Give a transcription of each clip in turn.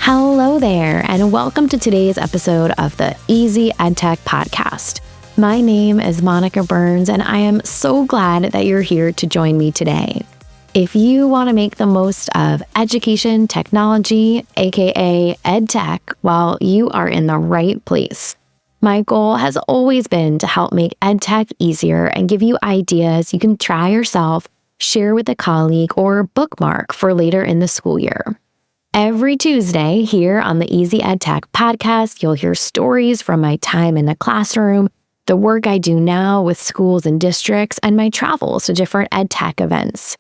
Hello there, and welcome to today's episode of the Easy EdTech Podcast. My name is Monica Burns, and I am so glad that you're here to join me today. If you want to make the most of education technology, aka EdTech, well, you are in the right place. My goal has always been to help make EdTech easier and give you ideas you can try yourself, share with a colleague, or bookmark for later in the school year. Every Tuesday here on the Easy EdTech Podcast, you'll hear stories from my time in the classroom, the work I do now with schools and districts, and my travels to different EdTech events.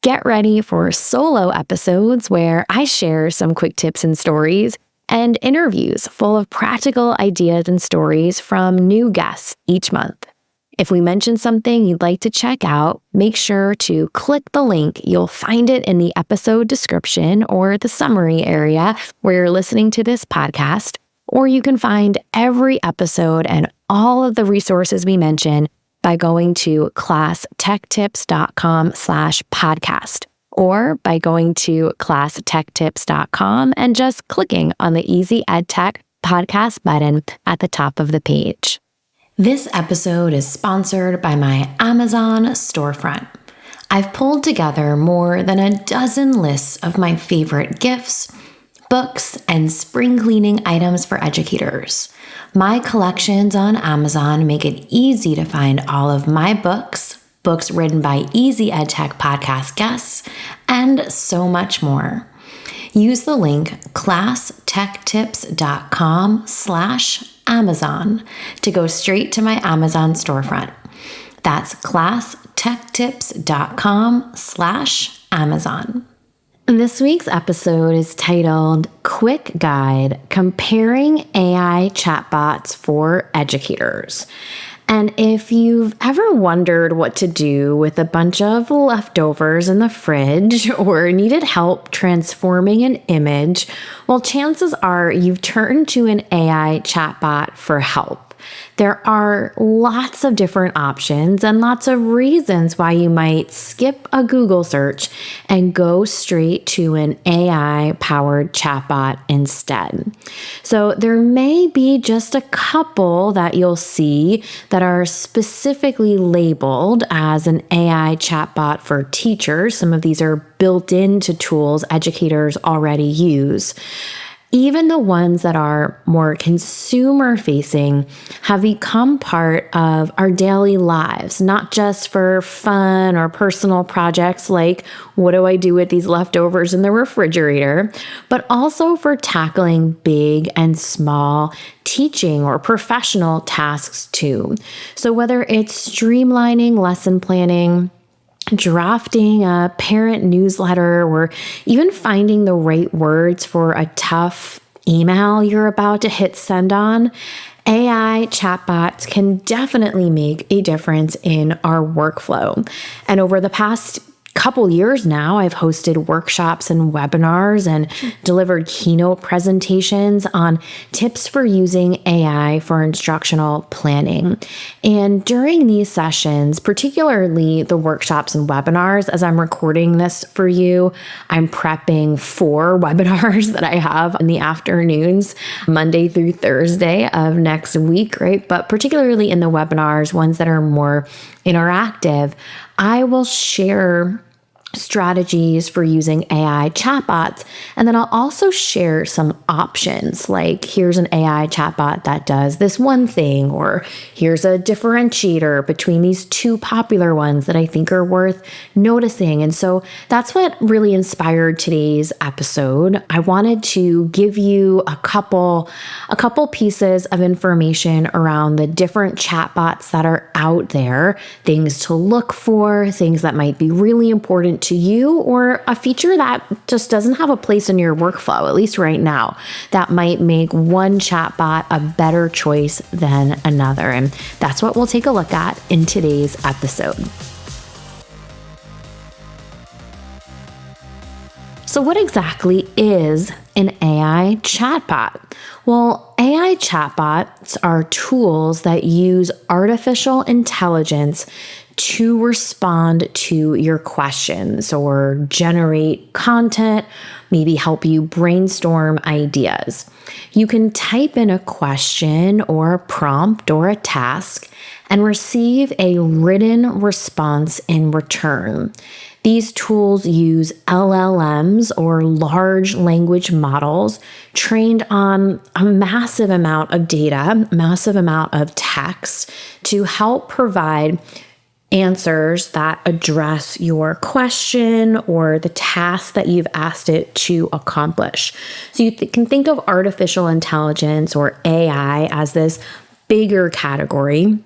Get ready for solo episodes where I share some quick tips and stories, and interviews full of practical ideas and stories from new guests each month. If we mention something you'd like to check out, make sure to click the link. You'll find it in the episode description or the summary area where you're listening to this podcast, or you can find every episode and all of the resources we mention by going to classtechtips.com/podcast, or by going to classtechtips.com and just clicking on the Easy EdTech Podcast button at the top of the page. This episode is sponsored by my Amazon storefront. I've pulled together more than a dozen lists of my favorite gifts, books, and spring cleaning items for educators. My collections on Amazon make it easy to find all of my books written by Easy EdTech Podcast guests, and so much more. Use the link classtechtips.com/Amazon to go straight to my Amazon storefront. That's classtechtips.com/Amazon. This week's episode is titled Quick Guide Comparing AI Chatbots for Educators. And if you've ever wondered what to do with a bunch of leftovers in the fridge or needed help transforming an image, well, chances are you've turned to an AI chatbot for help. There are lots of different options and lots of reasons why you might skip a Google search and go straight to an AI-powered chatbot instead. So there may be just a couple that you'll see that are specifically labeled as an AI chatbot for teachers. Some of these are built into tools educators already use. Even the ones that are more consumer-facing have become part of our daily lives, not just for fun or personal projects like, what do I do with these leftovers in the refrigerator, but also for tackling big and small teaching or professional tasks too. So whether it's streamlining lesson planning, drafting a parent newsletter, or even finding the right words for a tough email you're about to hit send on, AI chatbots can definitely make a difference in our workflow. And over the past couple years now, I've hosted workshops and webinars and delivered keynote presentations on tips for using AI for instructional planning. And during these sessions, particularly the workshops and webinars, as I'm recording this for you, I'm prepping 4 webinars that I have in the afternoons, Monday through Thursday of next week, right? But particularly in the webinars, ones that are more interactive, I will share strategies for using AI chatbots. And then I'll also share some options, like here's an AI chatbot that does this one thing, or here's a differentiator between these 2 popular ones that I think are worth noticing. And so that's what really inspired today's episode. I wanted to give you a couple pieces of information around the different chatbots that are out there, things to look for, things that might be really important to you, or a feature that just doesn't have a place in your workflow, at least right now, that might make one chatbot a better choice than another. And that's what we'll take a look at in today's episode. So what exactly is an AI chatbot? Well, AI chatbots are tools that use artificial intelligence to respond to your questions or generate content, maybe help you brainstorm ideas. You can type in a question or a prompt or a task and receive a written response in return. These tools use LLMs or large language models trained on a massive amount of data, massive amount of text to help provide answers that address your question or the task that you've asked it to accomplish. So you can think of artificial intelligence or AI as this bigger category.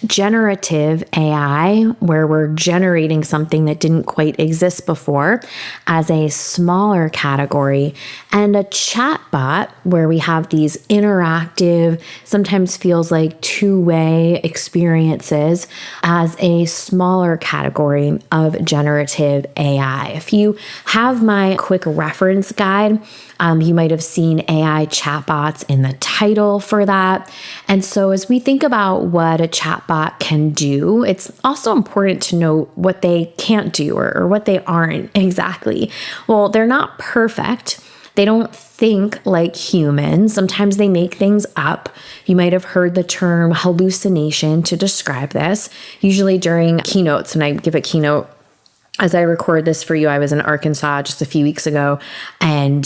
Generative AI, where we're generating something that didn't quite exist before, as a smaller category, and a chatbot, where we have these interactive, sometimes feels like two-way experiences, as a smaller category of generative AI. If you have my quick reference guide, you might have seen AI chatbots in the title for that. And so as we think about what a chatbot can do, it's also important to know what they can't do or what they aren't exactly. Well, they're not perfect. They don't think like humans. Sometimes they make things up. You might have heard the term hallucination to describe this, usually during keynotes. When I give a keynote, as I record this for you, I was in Arkansas just a few weeks ago and,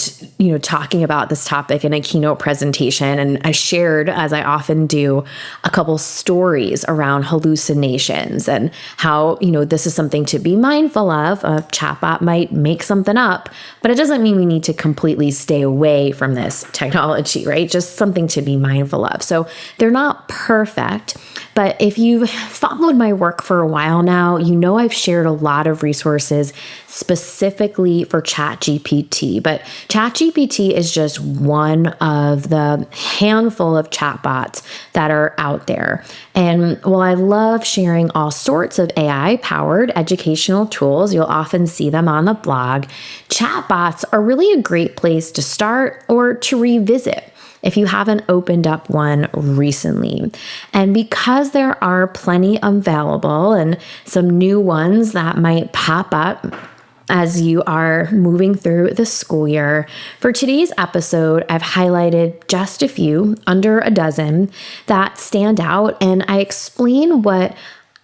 talking about this topic in a keynote presentation. And I shared, as I often do, a couple stories around hallucinations and how, this is something to be mindful of. A chatbot might make something up, but it doesn't mean we need to completely stay away from this technology, right? Just something to be mindful of. So they're not perfect, but if you've followed my work for a while now, I've shared a lot of resources specifically for ChatGPT. But ChatGPT is just one of the handful of chatbots that are out there. And while I love sharing all sorts of AI-powered educational tools, you'll often see them on the blog, chatbots are really a great place to start or to revisit if you haven't opened up one recently. And because there are plenty available and some new ones that might pop up as you are moving through the school year, for today's episode, I've highlighted just a few, under a dozen, that stand out, and I explain what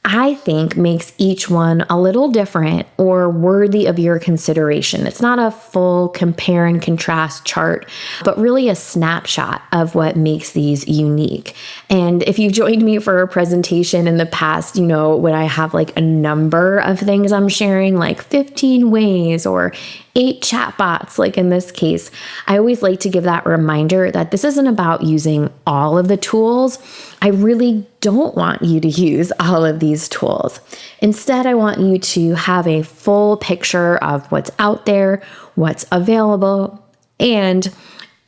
I think makes each one a little different or worthy of your consideration. It's not a full compare and contrast chart, but really a snapshot of what makes these unique. And if you've joined me for a presentation in the past, when I have like a number of things I'm sharing, like 15 ways or 8 chatbots, like in this case, I always like to give that reminder that this isn't about using all of the tools. I really don't want you to use all of these tools. Instead, I want you to have a full picture of what's out there, what's available, and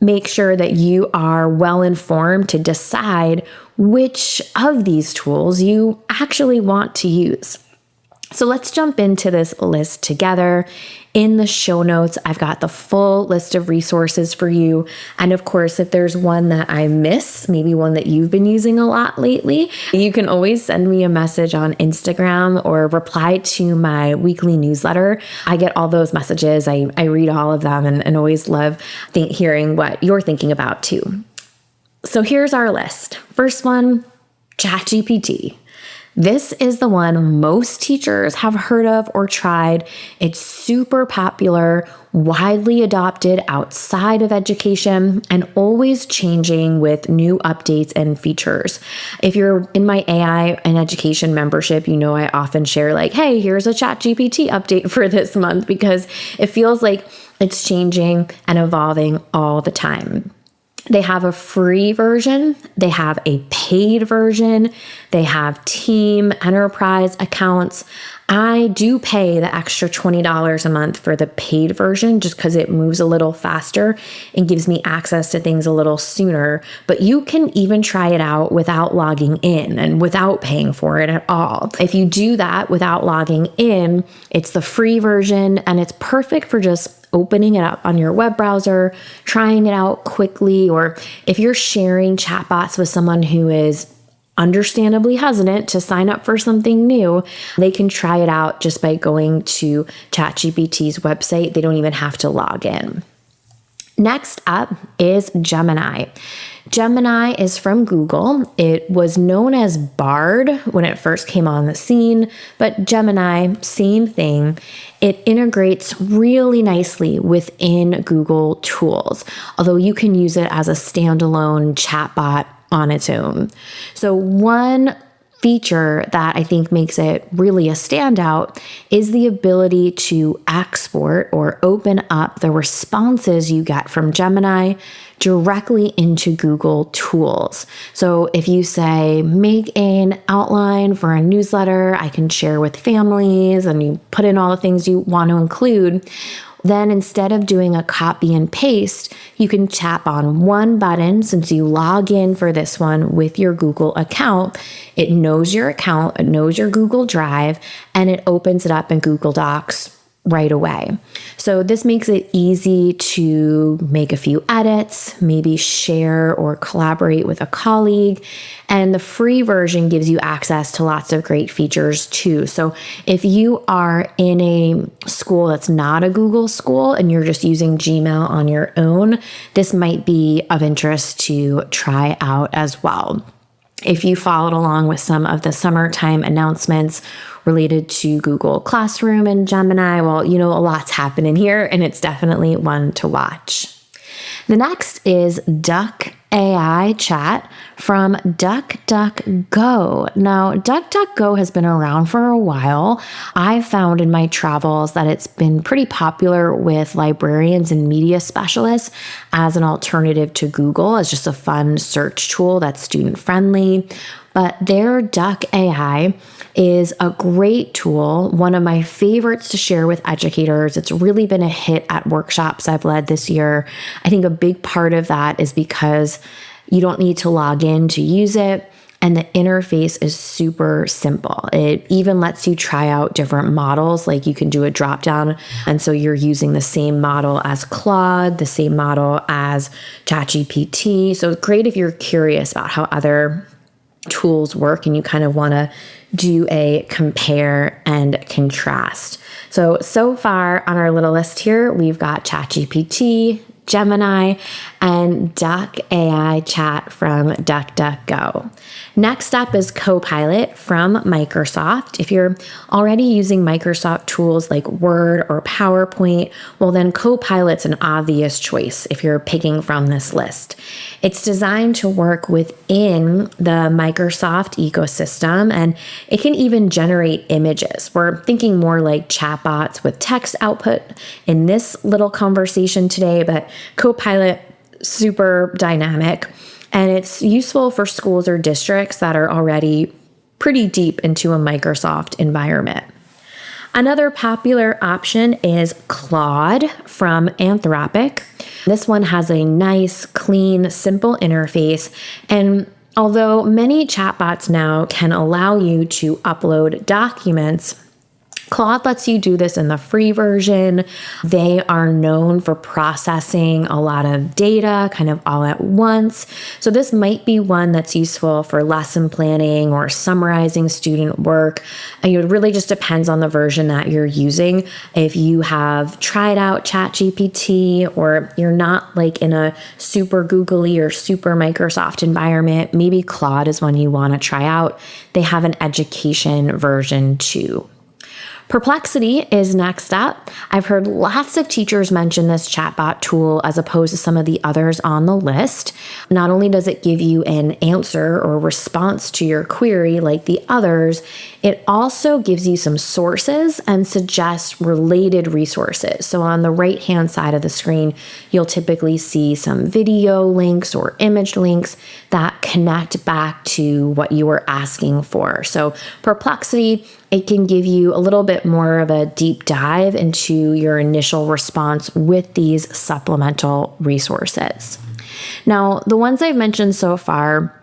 make sure that you are well informed to decide which of these tools you actually want to use. So let's jump into this list together. In the show notes, I've got the full list of resources for you. And of course, if there's one that I miss, maybe one that you've been using a lot lately, you can always send me a message on Instagram or reply to my weekly newsletter. I get all those messages. I read all of them and always love hearing what you're thinking about too. So here's our list. First one, ChatGPT. This is the one most teachers have heard of or tried. It's super popular, widely adopted outside of education, and always changing with new updates and features. If you're in my AI and education membership, I often share like, hey, here's a ChatGPT update for this month, because it feels like it's changing and evolving all the time. They have a free version, they have a paid version, they have team enterprise accounts. I do pay the extra $20 a month for the paid version just because it moves a little faster and gives me access to things a little sooner. But you can even try it out without logging in and without paying for it at all. If you do that without logging in, it's the free version and it's perfect for just opening it up on your web browser, trying it out quickly, or if you're sharing chatbots with someone who is understandably hesitant to sign up for something new, they can try it out just by going to ChatGPT's website. They don't even have to log in. Next up is Gemini. Gemini is from Google. It was known as Bard when it first came on the scene, but Gemini, same thing. It integrates really nicely within Google tools, although you can use it as a standalone chatbot on its own. So one feature that I think makes it really a standout is the ability to export or open up the responses you get from Gemini directly into Google tools. So if you say, make an outline for a newsletter I can share with families, and you put in all the things you want to include, then instead of doing a copy and paste, you can tap on one button. Since you log in for this one with your Google account, it knows your account, it knows your Google Drive, and it opens it up in Google Docs right away. So this makes it easy to make a few edits, maybe share or collaborate with a colleague. And the free version gives you access to lots of great features too. So if you are in a school that's not a Google school and you're just using Gmail on your own, this might be of interest to try out as well. If you followed along with some of the summertime announcements related to Google Classroom and Gemini, well, you know, a lot's happening here, and it's definitely one to watch. The next is Duck AI Chat from DuckDuckGo. Now, DuckDuckGo has been around for a while. I've found in my travels that it's been pretty popular with librarians and media specialists as an alternative to Google, as just a fun search tool that's student friendly. But their Duck AI is a great tool, one of my favorites to share with educators. It's really been a hit at workshops I've led this year. I think a big part of that is because you don't need to log in to use it, and the interface is super simple. It even lets you try out different models, like you can do a drop down, and so you're using the same model as Claude, the same model as ChatGPT. So it's great if you're curious about how other tools work and you kind of want to do a compare and contrast. So far on our little list here, we've got ChatGPT, Gemini, and Duck AI Chat from DuckDuckGo. Next up is Copilot from Microsoft. If you're already using Microsoft tools like Word or PowerPoint, well then Copilot's an obvious choice if you're picking from this list. It's designed to work within the Microsoft ecosystem, and it can even generate images. We're thinking more like chatbots with text output in this little conversation today, but Copilot, super dynamic, and it's useful for schools or districts that are already pretty deep into a Microsoft environment. Another popular option is Claude from Anthropic. This one has a nice, clean, simple interface, and although many chatbots now can allow you to upload documents, Claude lets you do this in the free version. They are known for processing a lot of data kind of all at once. So this might be one that's useful for lesson planning or summarizing student work. And it really just depends on the version that you're using. If you have tried out ChatGPT or you're not like in a super googly or super Microsoft environment, maybe Claude is one you want to try out. They have an education version too. Perplexity is next up. I've heard lots of teachers mention this chatbot tool as opposed to some of the others on the list. Not only does it give you an answer or response to your query like the others, it also gives you some sources and suggests related resources. So on the right-hand side of the screen, you'll typically see some video links or image links that connect back to what you were asking for. So Perplexity, it can give you a little bit more of a deep dive into your initial response with these supplemental resources. Now, the ones I've mentioned so far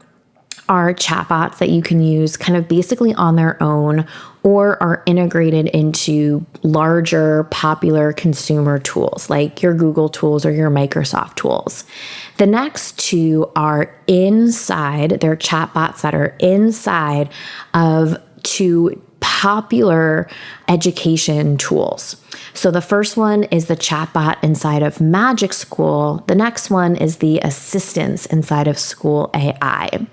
are chatbots that you can use kind of basically on their own or are integrated into larger popular consumer tools like your Google tools or your Microsoft tools. The next two are inside, they're chatbots that are inside of two popular education tools. So the first one is the chatbot inside of Magic School. The next one is the assistants inside of School AI.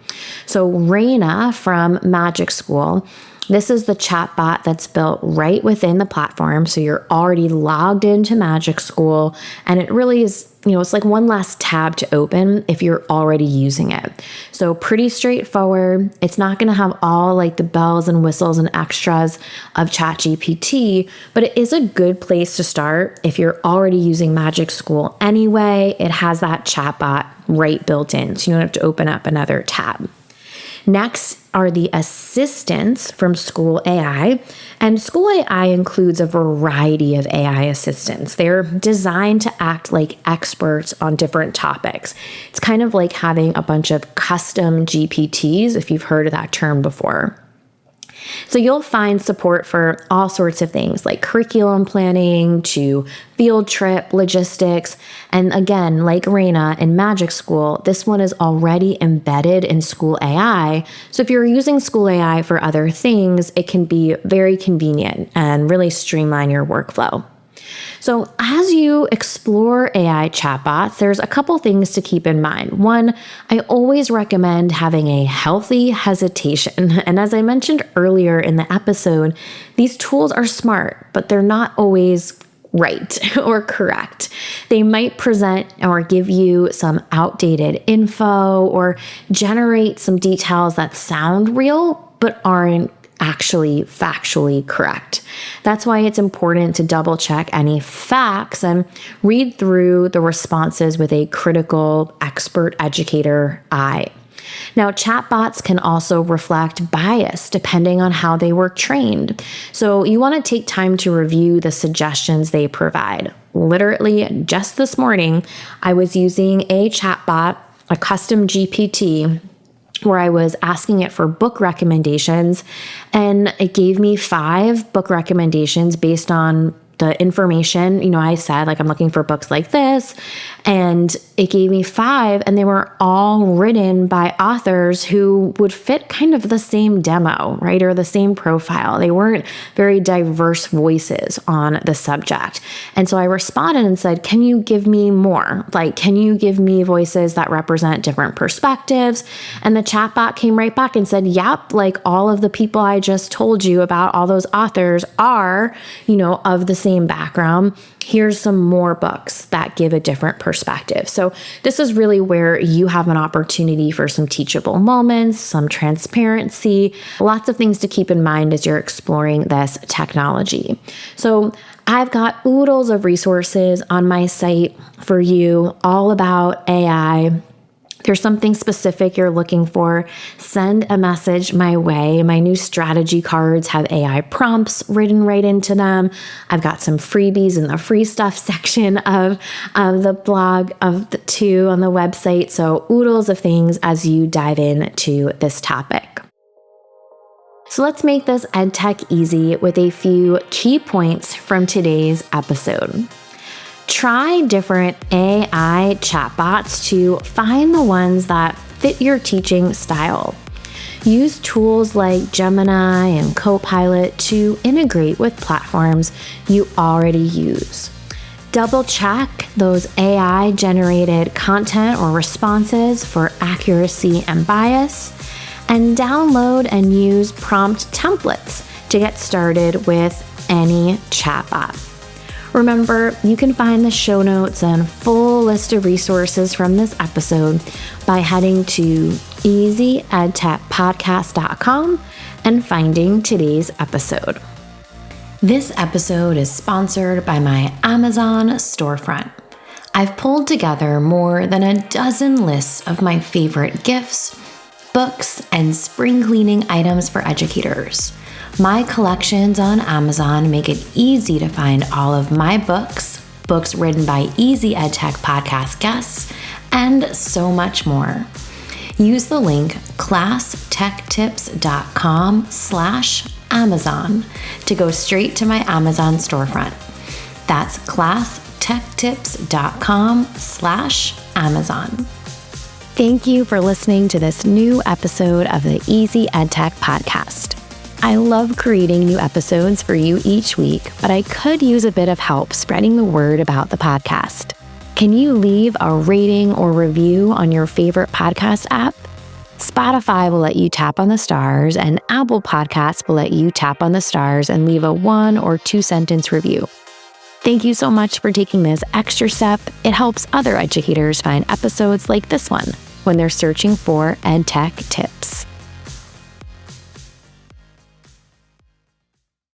So Raina from Magic School, this is the chatbot that's built right within the platform. So you're already logged into Magic School, and it really is, it's like one last tab to open if you're already using it. So pretty straightforward. It's not going to have all like the bells and whistles and extras of ChatGPT, but it is a good place to start if you're already using Magic School anyway. It has that chatbot right built in, so you don't have to open up another tab. Next are the assistants from School AI, and School AI includes a variety of AI assistants. They're designed to act like experts on different topics. It's kind of like having a bunch of custom GPTs, if you've heard of that term before. So you'll find support for all sorts of things like curriculum planning to field trip logistics. And again, like Raina in Magic School, this one is already embedded in School AI. So if you're using School AI for other things, it can be very convenient and really streamline your workflow. So as you explore AI chatbots, there's a couple things to keep in mind. One, I always recommend having a healthy hesitation. And as I mentioned earlier in the episode, these tools are smart, but they're not always right or correct. They might present or give you some outdated info or generate some details that sound real, but aren't actually factually correct. That's why it's important to double check any facts and read through the responses with a critical expert educator eye. Now, chatbots can also reflect bias depending on how they were trained. So you want to take time to review the suggestions they provide. Literally, just this morning, I was using a chatbot, a custom GPT, where I was asking it for book recommendations, and it gave me 5 book recommendations based on the information. I said, like, I'm looking for books like this, and it gave me 5, and they were all written by authors who would fit kind of the same demo, right? Or the same profile. They weren't very diverse voices on the subject. And so I responded and said, can you give me more? Like, can you give me voices that represent different perspectives? And the chatbot came right back and said, yep, like all of the people I just told you about, all those authors are, of the same background. Here's some more books that give a different perspective. So this is really where you have an opportunity for some teachable moments, some transparency, lots of things to keep in mind as you're exploring this technology. So I've got oodles of resources on my site for you all about AI. There's something specific you're looking for, send a message my way. My new strategy cards have AI prompts written right into them. I've got some freebies in the free stuff section of the blog of the 2 on the website. So oodles of things as you dive into this topic. So let's make this EdTech easy with a few key points from today's episode. Try different AI chatbots to find the ones that fit your teaching style. Use tools like Gemini and Copilot to integrate with platforms you already use. Double check those AI generated content or responses for accuracy and bias, and download and use prompt templates to get started with any chatbot. Remember, you can find the show notes and full list of resources from this episode by heading to easyedtechpodcast.com and finding today's episode. This episode is sponsored by my Amazon storefront. I've pulled together more than a dozen lists of my favorite gifts, books, and spring cleaning items for educators. My collections on Amazon make it easy to find all of my books written by Easy EdTech Podcast guests, and so much more. use the link classtechtips.com/Amazon to go straight to my Amazon storefront. That's classtechtips.com/Amazon. Thank you for listening to this new episode of the Easy EdTech Podcast. I love creating new episodes for you each week, but I could use a bit of help spreading the word about the podcast. Can you leave a rating or review on your favorite podcast app? Spotify will let you tap on the stars, and Apple Podcasts will let you tap on the stars and leave a 1 or 2 sentence review. Thank you so much for taking this extra step. It helps other educators find episodes like this one when they're searching for EdTech tips.